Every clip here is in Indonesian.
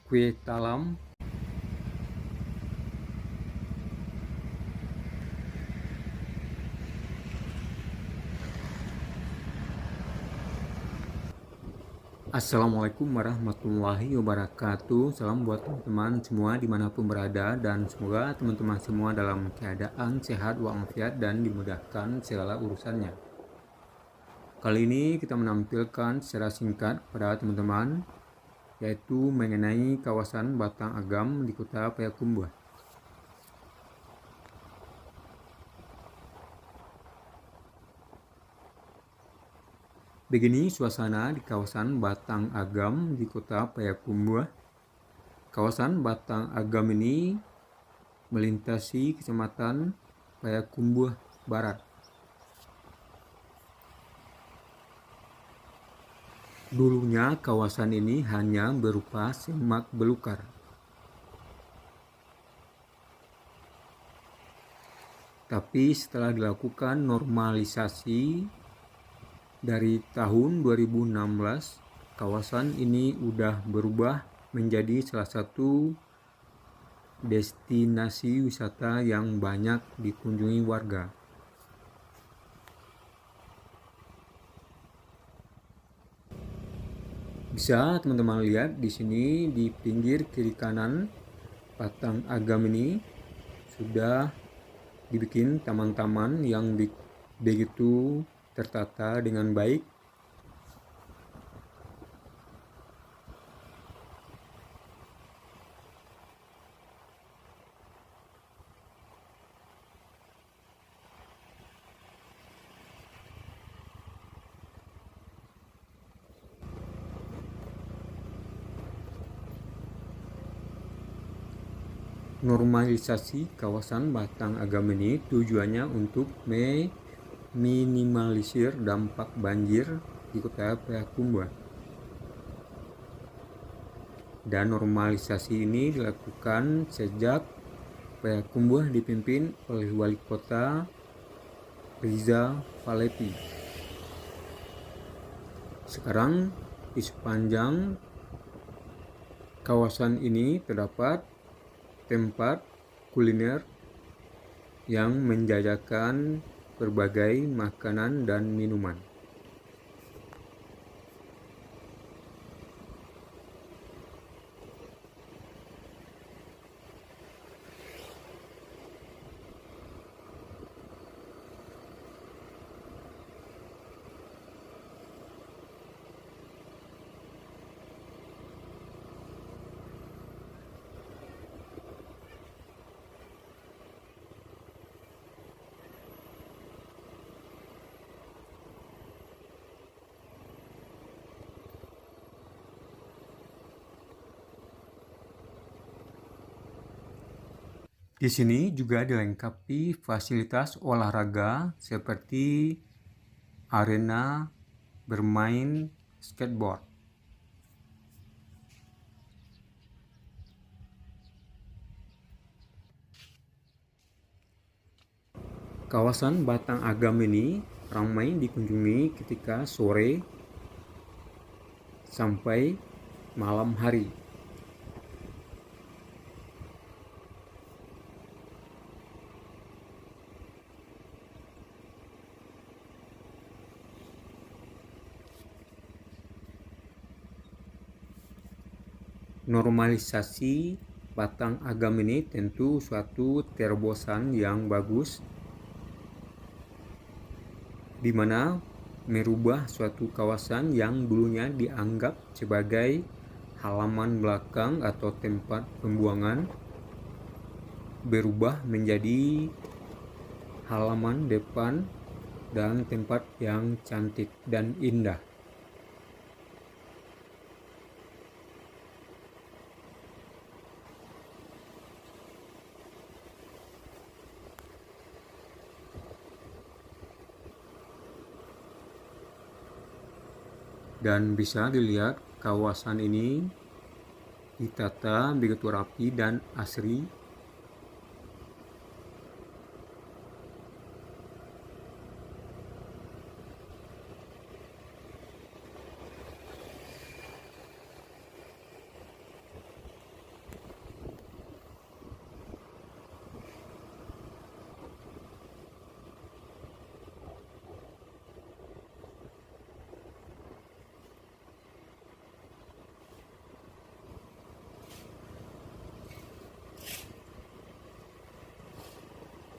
kue talam. Assalamualaikum warahmatullahi wabarakatuh. Salam buat teman-teman semua dimanapun berada, dan semoga teman-teman semua dalam keadaan sehat walafiat dan dimudahkan segala urusannya. Kali ini kita menampilkan secara singkat pada teman-teman, yaitu mengenai kawasan Batang Agam di Kota Payakumbuh. Begini suasana di kawasan Batang Agam di Kota Payakumbuh. Kawasan Batang Agam ini melintasi Kecamatan Payakumbuh Barat. Dulunya kawasan ini hanya berupa semak belukar. Tapi setelah dilakukan normalisasi dari tahun 2016, kawasan ini udah berubah menjadi salah satu destinasi wisata yang banyak dikunjungi warga. Bisa teman-teman lihat di sini di pinggir kiri kanan Batang Agam ini sudah dibikin taman-taman yang begitu tertata dengan baik. Normalisasi kawasan Batang Agam ini tujuannya untuk meminimalisir dampak banjir di Kota Payakumbuh. Dan normalisasi ini dilakukan sejak Payakumbuh dipimpin oleh Wali Kota Riza Falepi. Sekarang di sepanjang kawasan ini terdapat tempat kuliner yang menjajakan berbagai makanan dan minuman. Di sini juga dilengkapi fasilitas olahraga seperti arena bermain skateboard. Kawasan Batang Agam ini ramai dikunjungi ketika sore sampai malam hari. Normalisasi Batang Agam ini tentu suatu terobosan yang bagus, di mana merubah suatu kawasan yang dulunya dianggap sebagai halaman belakang atau tempat pembuangan berubah menjadi halaman depan dan tempat yang cantik dan indah. Dan bisa dilihat kawasan ini ditata begitu rapi dan asri.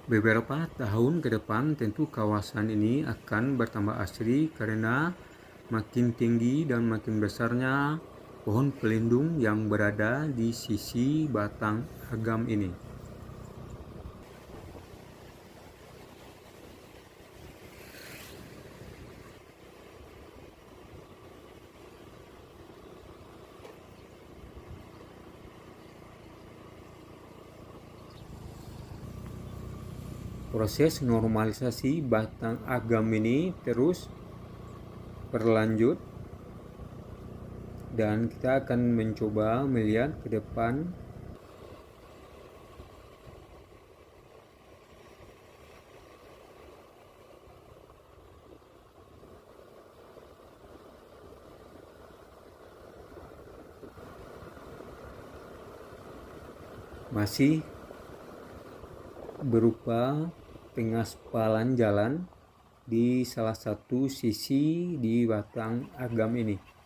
Beberapa tahun ke depan tentu kawasan ini akan bertambah asri karena makin tinggi dan makin besarnya pohon pelindung yang berada di sisi batang agam ini. Proses normalisasi batang agam ini terus berlanjut dan kita akan mencoba melihat ke depan masih berupa pengaspalan jalan di salah satu sisi di batang agam ini.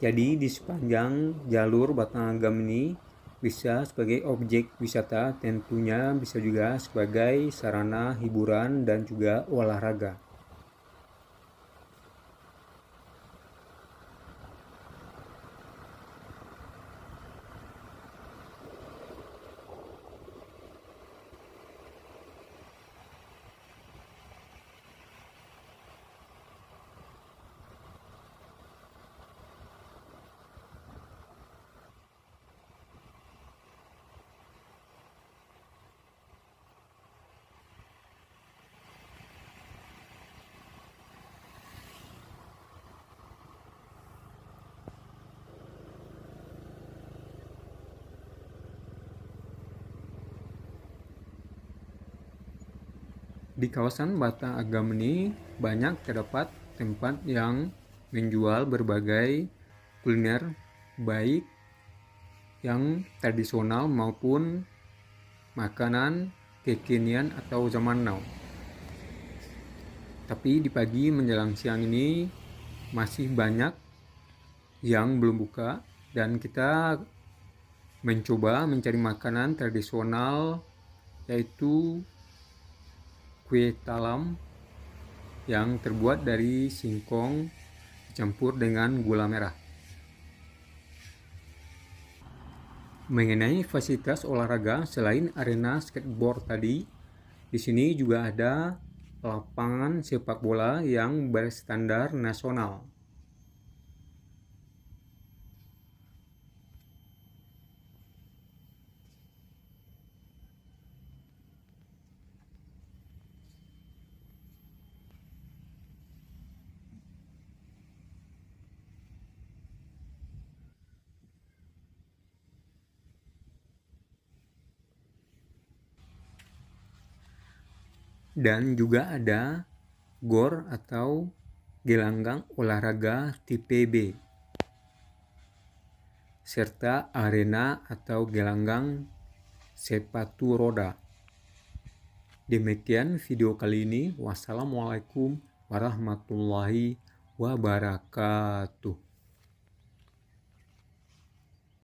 Jadi di sepanjang jalur batang agam ini bisa sebagai objek wisata, tentunya bisa juga sebagai sarana hiburan dan juga olahraga. Di kawasan batang agam ini banyak terdapat tempat yang menjual berbagai kuliner baik yang tradisional maupun makanan kekinian atau zaman now. Tapi di pagi menjelang siang ini masih banyak yang belum buka dan kita mencoba mencari makanan tradisional yaitu kue talam yang terbuat dari singkong dicampur dengan gula merah. Mengenai fasilitas olahraga, selain arena skateboard tadi, di sini juga ada lapangan sepak bola yang berstandar nasional. Dan juga ada GOR atau gelanggang olahraga tipe B, serta arena atau gelanggang sepatu roda. Demikian video kali ini. Wassalamualaikum warahmatullahi wabarakatuh.